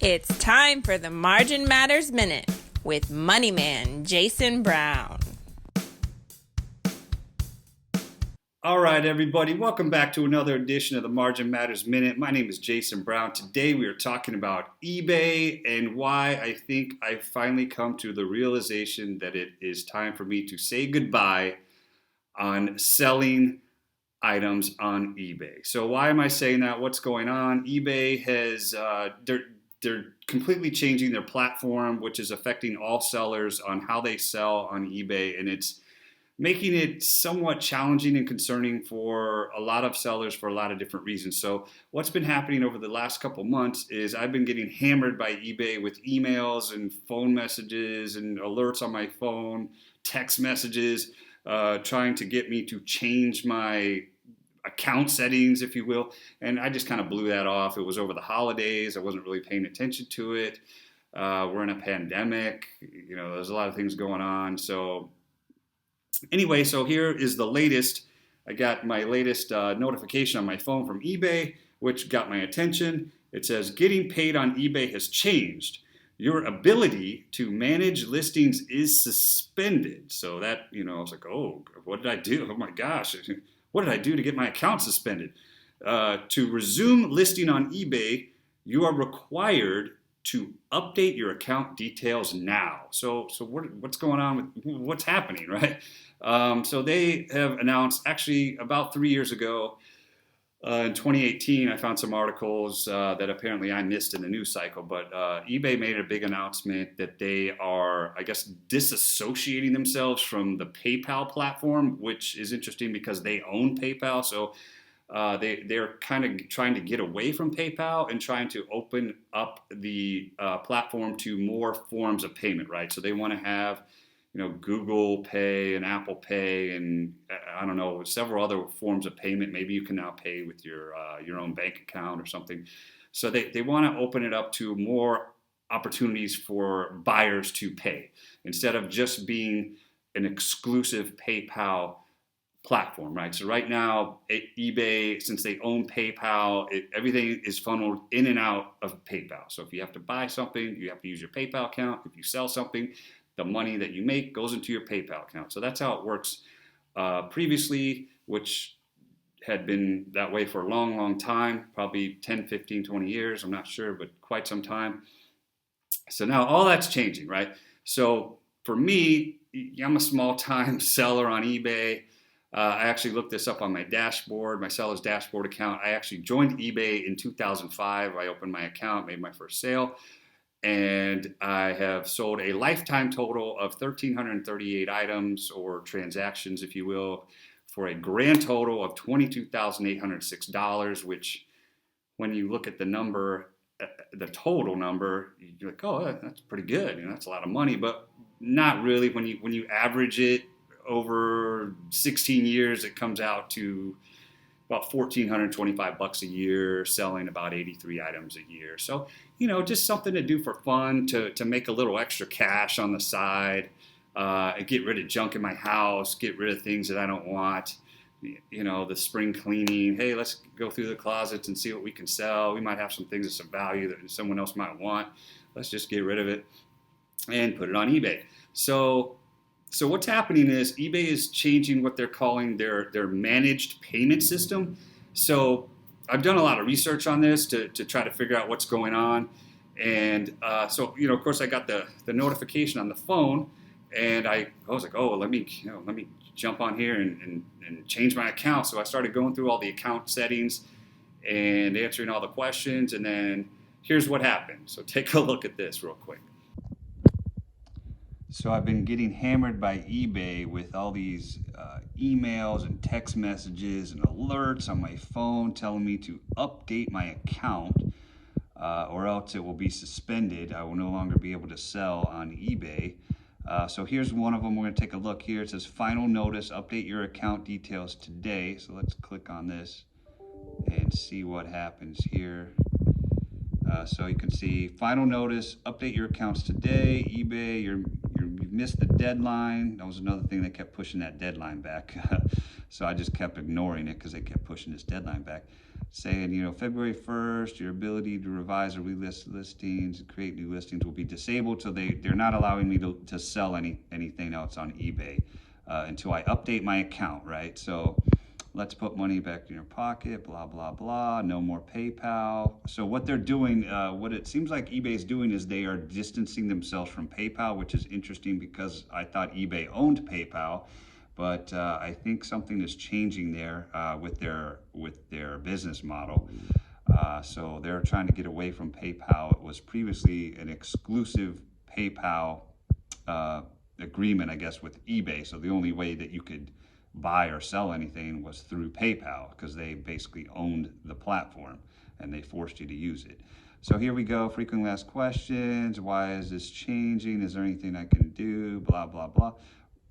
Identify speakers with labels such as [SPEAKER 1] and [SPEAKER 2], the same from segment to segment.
[SPEAKER 1] It's time for the Margin Matters Minute with Money Man Jason Brown.
[SPEAKER 2] All right, everybody, welcome back to another edition of the Margin Matters Minute. My name is Jason Brown. Today we are talking about eBay and why I think I've finally come to the realization that it is time for me to say goodbye on selling items on eBay. So why am I saying that? What's going on? eBay has, they're completely changing their platform, which is affecting all sellers on how they sell on eBay, and it's making it somewhat challenging and concerning for a lot of sellers for a lot of different reasons. So what's been happening over the last couple months is I've been getting hammered by eBay with emails and phone messages and alerts on my phone, text messages, trying to get me to change my account settings, if you will. And I just kind of blew that off. It was over the holidays. I wasn't really paying attention to it. We're in a pandemic. You know, there's a lot of things going on. So anyway, so here is the latest. I got my latest notification on my phone from eBay, which got my attention. It says, getting paid on eBay has changed. Your ability to manage listings is suspended. So that, I was like, oh, what did I do? Oh my gosh, what did I do to get my account suspended? To resume listing on eBay, you are required to update your account details now. So what's going on with what's happening, right? So they have announced, actually about 3 years ago, in 2018, I found some articles that apparently I missed in the news cycle, but eBay made a big announcement that they are, I guess, disassociating themselves from the PayPal platform, which is interesting because they own PayPal. So they're kind of trying to get away from PayPal and trying to open up the platform to more forms of payment, right? So they want to have, Google Pay and Apple Pay and I don't know, several other forms of payment. Maybe you can now pay with your own bank account or something. So they want to open it up to more opportunities for buyers to pay instead of just being an exclusive PayPal platform, right? So right now, eBay, since they own PayPal, everything is funneled in and out of PayPal. So if you have to buy something, you have to use your PayPal account. If you sell something, the money that you make goes into your PayPal account. So that's how it works previously, which had been that way for a long, long time, probably 10, 15, 20 years. I'm not sure, but quite some time. So now all that's changing, right? So for me, I'm a small-time seller on eBay. I actually looked this up on my dashboard, my seller's dashboard account. I actually joined eBay in 2005. I opened my account, made my first sale, and I have sold a lifetime total of 1,338 items or transactions, if you will, for a grand total of $22,806, which when you look at the number, the total number, you're like, oh, that's pretty good. That's a lot of money, but not really. When you average it over 16 years, it comes out to about $1,425 a year, selling about 83 items a year. So, just something to do for fun, to make a little extra cash on the side, and get rid of junk in my house, get rid of things that I don't want. The spring cleaning. Hey, let's go through the closets and see what we can sell. We might have some things of some value that someone else might want. Let's just get rid of it and put it on eBay. So what's happening is eBay is changing what they're calling their managed payment system. So I've done a lot of research on this to try to figure out what's going on. And of course, I got the notification on the phone, and I was like, oh, let me jump on here and change my account. So I started going through all the account settings and answering all the questions. And then here's what happened. So take a look at this real quick. So I've been getting hammered by eBay with all these emails and text messages and alerts on my phone telling me to update my account or else it will be suspended. I will no longer be able to sell on eBay. So here's one of them. We're going to take a look here. It says, final notice, update your account details today. So let's click on this and see what happens here. So you can see final notice, update your accounts today. eBay, you missed the deadline. That was another thing that kept pushing that deadline back. So I just kept ignoring it because they kept pushing this deadline back. saying, February 1st, your ability to revise or relist listings and create new listings will be disabled. So they're not allowing me to sell anything else on eBay until I update my account, right? So let's put money back in your pocket, blah, blah, blah. No more PayPal. So what they're doing, what it seems like eBay's doing is they are distancing themselves from PayPal, which is interesting because I thought eBay owned PayPal. But I think something is changing there with their business model. So they're trying to get away from PayPal. It was previously an exclusive PayPal agreement, I guess, with eBay. So the only way that you could buy or sell anything was through PayPal because they basically owned the platform and they forced you to use it. So here we go, frequently asked questions. Why is this changing? Is there anything I can do? Blah, blah, blah.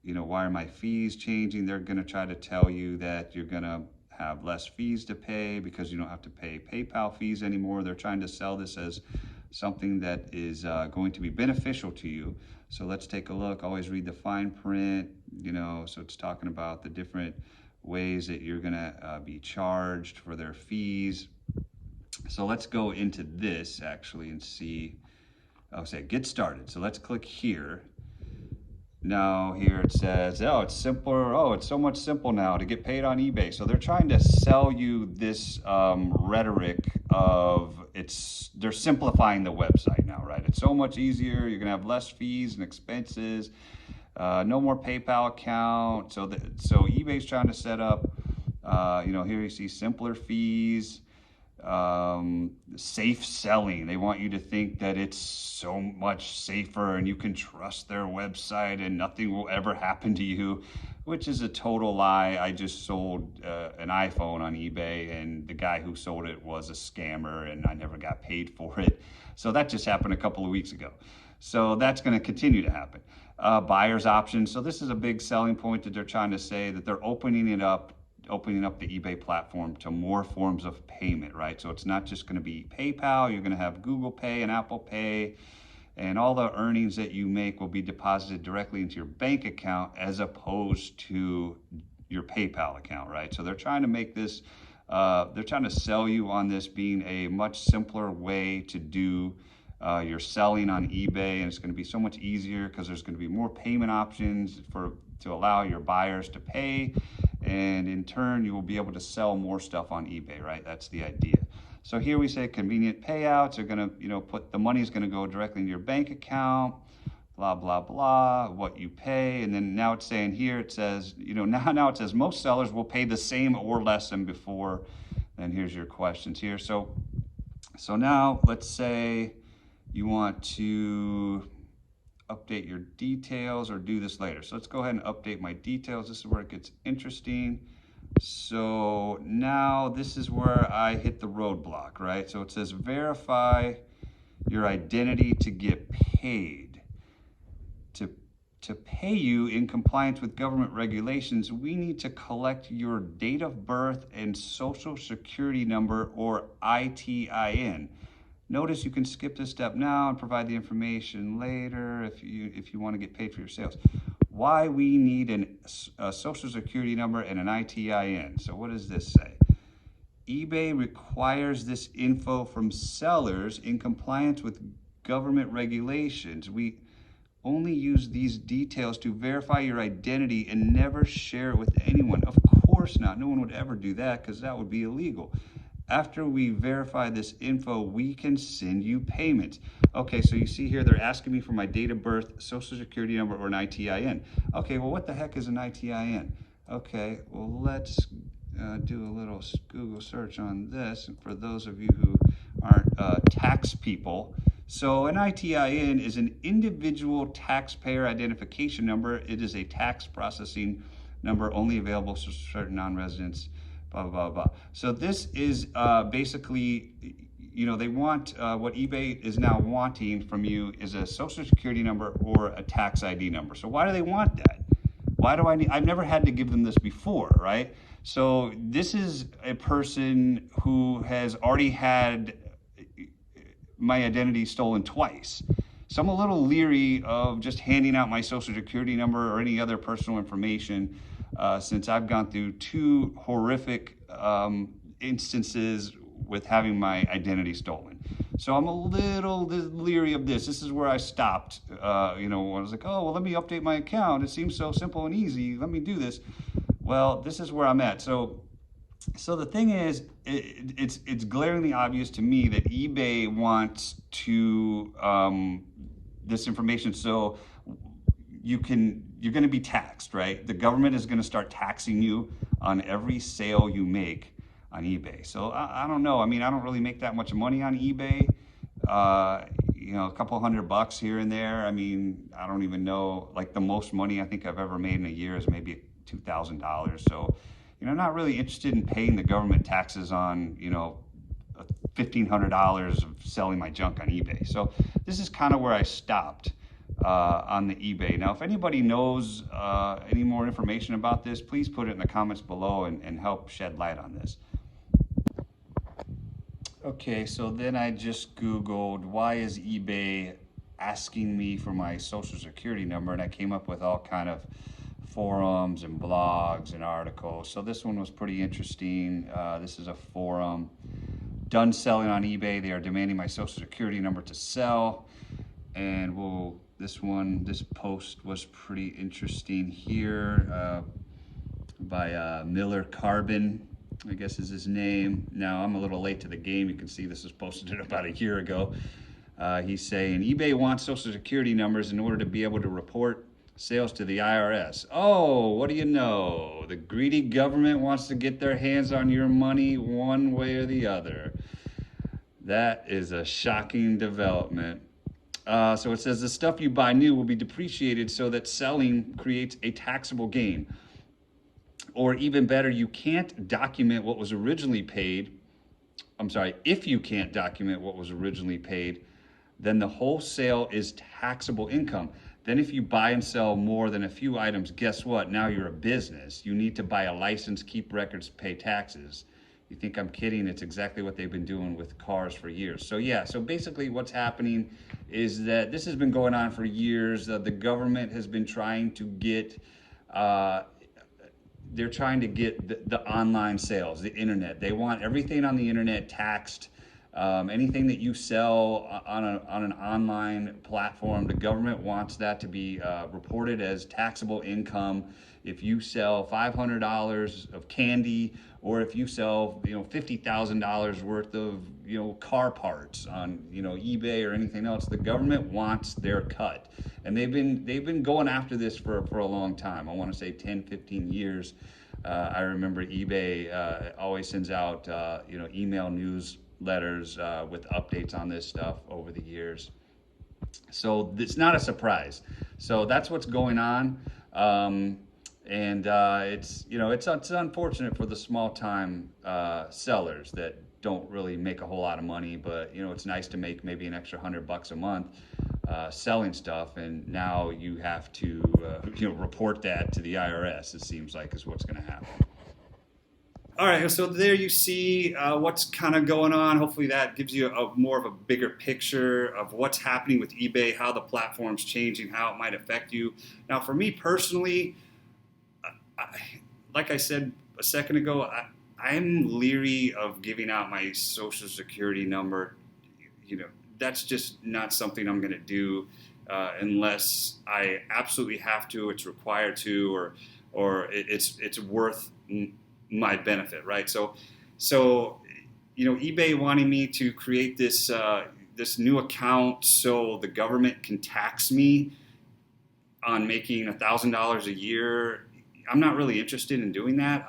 [SPEAKER 2] Why are my fees changing? They're going to try to tell you that you're going to have less fees to pay because you don't have to pay PayPal fees anymore. They're trying to sell this as something that is going to be beneficial to you. So let's take a look. Always read the fine print, so it's talking about the different ways that you're going to be charged for their fees. So let's go into this actually and see. I'll say get started. So let's click here. Now here it says, it's simpler. It's so much simple now to get paid on eBay. So they're trying to sell you this rhetoric of they're simplifying the website now, right? It's so much easier. You're gonna have less fees and expenses. No more PayPal account. So eBay's trying to set up, here you see simpler fees. Safe selling. They want you to think that it's so much safer and you can trust their website and nothing will ever happen to you, which is a total lie. I just sold an iPhone on eBay and the guy who sold it was a scammer and I never got paid for it. So that just happened a couple of weeks ago. So that's going to continue to happen. Buyer's options. So this is a big selling point that they're trying to say that they're opening up the eBay platform to more forms of payment, right? So it's not just going to be PayPal. You're going to have Google Pay and Apple Pay, and all the earnings that you make will be deposited directly into your bank account as opposed to your PayPal account, right? So they're trying to make this, they're trying to sell you on this being a much simpler way to do your selling on eBay, and it's going to be so much easier because there's going to be more payment options to allow your buyers to pay. And in turn, you will be able to sell more stuff on eBay, right? That's the idea. So here we say convenient payouts. They're going to, put the money is going to go directly into your bank account, blah, blah, blah, what you pay. And then now it's saying here, it says, now it says most sellers will pay the same or less than before. And here's your questions here. So now let's say you want to update your details or do this later. So let's go ahead and update my details. This is where it gets interesting. So now this is where I hit the roadblock, right? So it says verify your identity to get paid. To pay you in compliance with government regulations, we need to collect your date of birth and social security number or ITIN. Notice you can skip this step now and provide the information later if you want to get paid for your sales. Why we need a social security number and an ITIN. So what does this say? eBay requires this info from sellers in compliance with government regulations. We only use these details to verify your identity and never share it with anyone. Of course not. No one would ever do that because that would be illegal. After we verify this info, we can send you payments. Okay, so you see here, they're asking me for my date of birth, social security number, or an ITIN. Okay, well, what the heck is an ITIN? Okay, well, let's do a little Google search on this. And for those of you who aren't tax people, so an ITIN is an individual taxpayer identification number. It is a tax processing number only available to certain non-residents. Blah, blah, blah. So this is basically, they want, what eBay is now wanting from you is a social security number or a tax ID number. So why do they want that? Why do I need, I've never had to give them this before, right? So this is a person who has already had my identity stolen twice. So I'm a little leery of just handing out my social security number or any other personal information since I've gone through two horrific instances with having my identity stolen. So I'm a little leery of this. This is where I stopped. I was like, oh, well, let me update my account. It seems so simple and easy. Let me do this. Well, this is where I'm at. So the thing is, it's glaringly obvious to me that eBay wants to this information so you're going to be taxed, right? The government is going to start taxing you on every sale you make on eBay. So I don't know. I mean, I don't really make that much money on eBay. A couple $100 here and there. I mean, I don't even know. Like the most money I think I've ever made in a year is maybe $2,000. So, not really interested in paying the government taxes on, $1,500 of selling my junk on eBay. So this is kind of where I stopped on the eBay. Now, if anybody knows any more information about this, please put it in the comments below and help shed light on this. Okay, so then I just Googled, why is eBay asking me for my social security number? And I came up with all kind of forums and blogs and articles. So this one was pretty interesting. This is a forum. Done selling on eBay. They are demanding my social security number to sell. And this post was pretty interesting here by Miller Carbon, I guess is his name. Now, I'm a little late to the game. You can see this was posted about a year ago. He's saying, eBay wants social security numbers in order to be able to report sales to the IRS. Oh, what do you know? The greedy government wants to get their hands on your money one way or the other. That is a shocking development. So it says the stuff you buy new will be depreciated so that selling creates a taxable gain. Or even better, you can't document what was originally paid. If you can't document what was originally paid, then the whole sale is taxable income. Then if you buy and sell more than a few items, guess what? Now you're a business. You need to buy a license, keep records, pay taxes. You think I'm kidding? It's exactly what they've been doing with cars for years. So basically what's happening is that this has been going on for years. The government has been trying to get, they're trying to get the online sales, the internet. They want everything on the internet taxed. Anything that you sell on an online platform, the government wants that to be reported as taxable income. If you sell $500 of candy, or if you sell $50,000 worth of car parts on eBay or anything else, the government wants their cut, and they've been going after this for a long time. I want to say 10, 15 years. I remember eBay always sends out email newsletters with updates on this stuff over the years. So it's not a surprise. So that's what's going on. It's unfortunate for the small time sellers that don't really make a whole lot of money, but it's nice to make maybe an extra $100 a month selling stuff, and now you have to report that to the IRS. It seems like is what's going to happen. All right, so there you see what's kind of going on. Hopefully that gives you more of a bigger picture of what's happening with eBay, how the platform's changing, how it might affect you. Now, for me personally, like I said a second ago, I'm leery of giving out my social security number. That's just not something I'm going to do unless I absolutely have to, it's required to, or it's worth my benefit, right? So eBay wanting me to create this new account so the government can tax me on making $1,000 a year. I'm not really interested in doing that.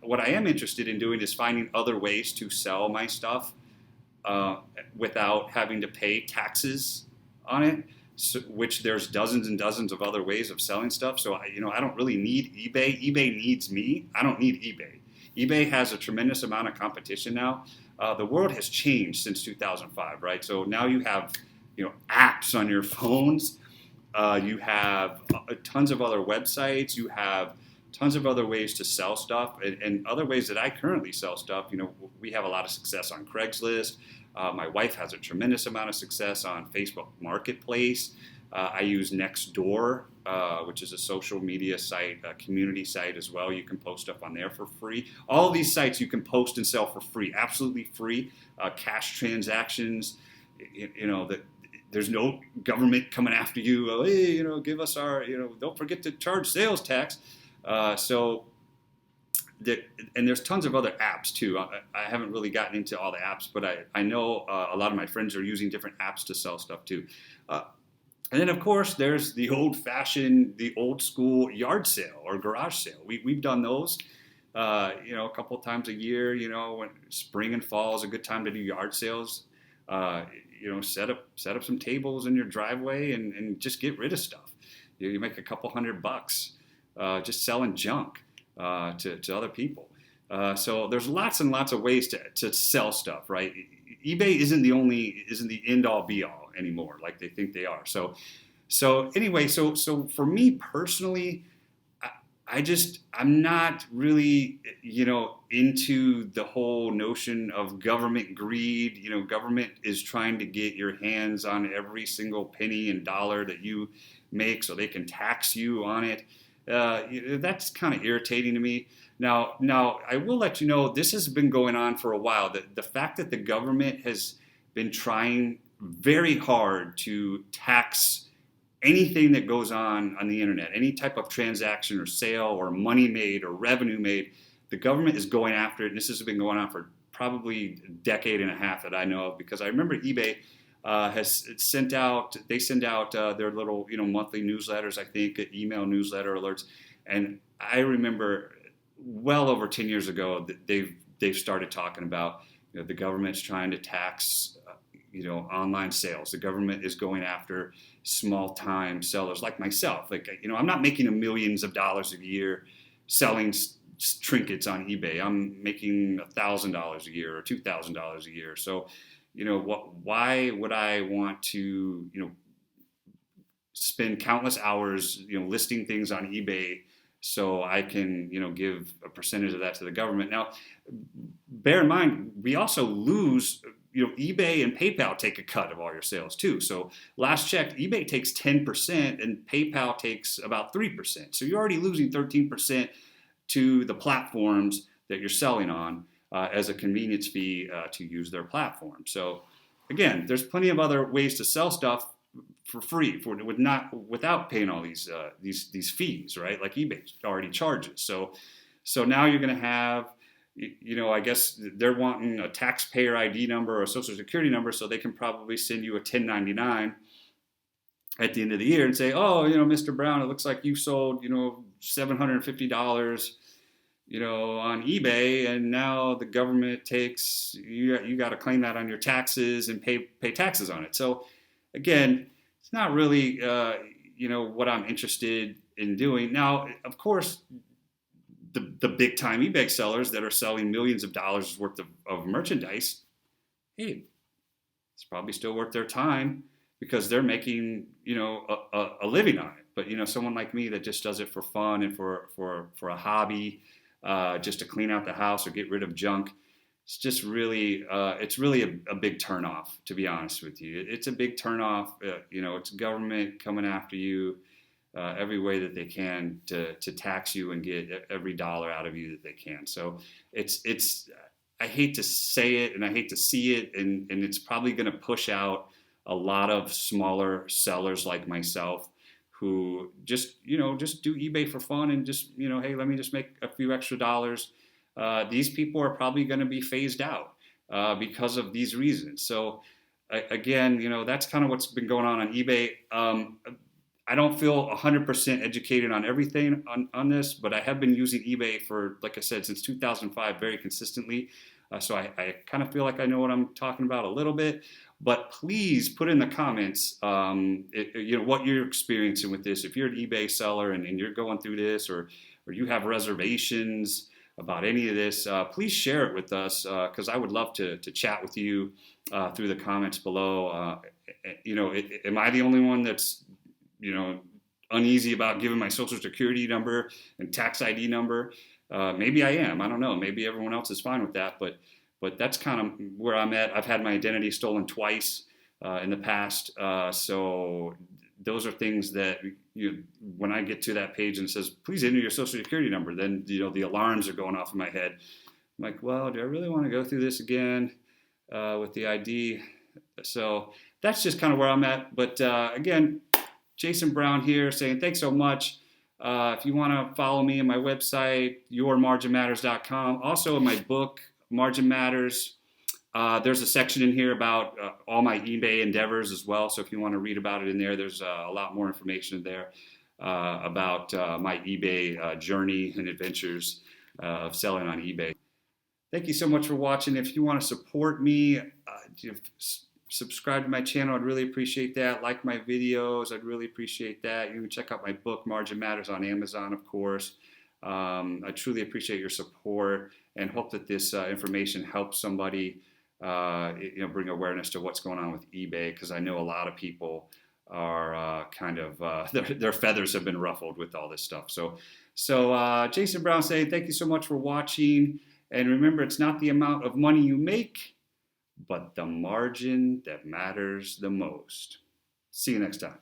[SPEAKER 2] What I am interested in doing is finding other ways to sell my stuff without having to pay taxes on it, which there's dozens and dozens of other ways of selling stuff. So I don't really need eBay. eBay needs me. I don't need eBay. eBay has a tremendous amount of competition now. The world has changed since 2005, right? So now you have apps on your phones. You have tons of other websites. You have tons of other ways to sell stuff, and other ways that I currently sell stuff. We have a lot of success on Craigslist. My wife has a tremendous amount of success on Facebook Marketplace. I use Nextdoor which is a social media site, a community site as well. You can post stuff on there for free. All of these sites you can post and sell for free, absolutely free. Cash transactions, that there's no government coming after you. Oh, hey, give us our, don't forget to charge sales tax. So and there's tons of other apps too. I haven't really gotten into all the apps, but I know a lot of my friends are using different apps to sell stuff too. And then, of course, there's the old-fashioned, the old-school yard sale or garage sale. We've done those, a couple of times a year. When spring and fall is a good time to do yard sales. Set up some tables in your driveway and just get rid of stuff. You make a couple $100 just selling junk to other people. So there's lots and lots of ways to sell stuff, right? eBay isn't the end all be all anymore like they think they are. So anyway, so for me personally, I'm not really, into the whole notion of government greed. Government is trying to get your hands on every single penny and dollar that you make so they can tax you on it. That's kind of irritating to me. Now, I will let you know, this has been going on for a while. The fact that the government has been trying very hard to tax anything that goes on the internet, any type of transaction or sale or money made or revenue made, the government is going after it. And this has been going on for probably a decade and a half that I know of, because I remember eBay send out their little, monthly newsletters, I think, email newsletter alerts. And I remember well over 10 years ago that they've started talking about, the government's trying to tax, online sales. The government is going after small time sellers like myself. Like, I'm not making millions of dollars a year selling trinkets on eBay. I'm making $1,000 a year or $2,000 a year. So, why would I want to, spend countless hours, listing things on eBay so I can, give a percentage of that to the government? Now, bear in mind, we also lose, eBay and PayPal take a cut of all your sales too. So last checked, eBay takes 10% and PayPal takes about 3%. So you're already losing 13% to the platforms that you're selling on as a convenience fee to use their platform. So again, there's plenty of other ways to sell stuff for free without paying all these fees, right? Like eBay already charges. So now you're going to have, I guess they're wanting a taxpayer ID number or a social security number, so they can probably send you a 1099 at the end of the year and say, oh, Mr. Brown, it looks like you sold, $750, on eBay, and now the government takes, you got to claim that on your taxes and pay taxes on it. So again, it's not really, what I'm interested in doing. Now, of course, the big time eBay sellers that are selling millions of dollars worth of merchandise, hey, it's probably still worth their time because they're making, a living on it. But, someone like me that just does it for fun and for a hobby, just to clean out the house or get rid of junk, it's just really, it's really a big turnoff, to be honest with you. It's a big turnoff. It's government coming after you every way that they can to tax you and get every dollar out of you that they can. So it's I hate to say it and I hate to see it, and it's probably going to push out a lot of smaller sellers like myself who just do eBay for fun and just, hey, let me just make a few extra dollars. These people are probably going to be phased out because of these reasons. So again, that's kind of what's been going on eBay. I don't feel 100% educated on everything on this, but I have been using eBay for, like I said, since 2005 very consistently. So I kind of feel like I know what I'm talking about a little bit. But please put in the comments, what you're experiencing with this. If you're an eBay seller and you're going through this, or you have reservations about any of this, please share it with us because I would love to chat with you through the comments below. Am I the only one that's uneasy about giving my social security number and tax ID number? Maybe I am. I don't know. Maybe everyone else is fine with that, but that's kind of where I'm at. I've had my identity stolen twice in the past, so those are things that when I get to that page and it says, please enter your social security number, then the alarms are going off in my head. I'm like, well, do I really want to go through this again with the ID? So that's just kind of where I'm at. But again, Jason Brown here saying thanks so much. If you want to follow me on my website, yourmarginmatters.com. Also in my book, Margin Matters, there's a section in here about all my eBay endeavors as well. So if you want to read about it in there, there's a lot more information there about my eBay journey and adventures of selling on eBay. Thank you so much for watching. If you want to support me, subscribe to my channel. I'd really appreciate that. Like my videos. I'd really appreciate that. You can check out my book, Margin Matters, on Amazon, of course. I truly appreciate your support and hope that this information helps somebody bring awareness to what's going on with eBay, because I know a lot of people are their feathers have been ruffled with all this stuff. So Jason Brown saying thank you so much for watching. And remember, it's not the amount of money you make, but the margin that matters the most. See you next time.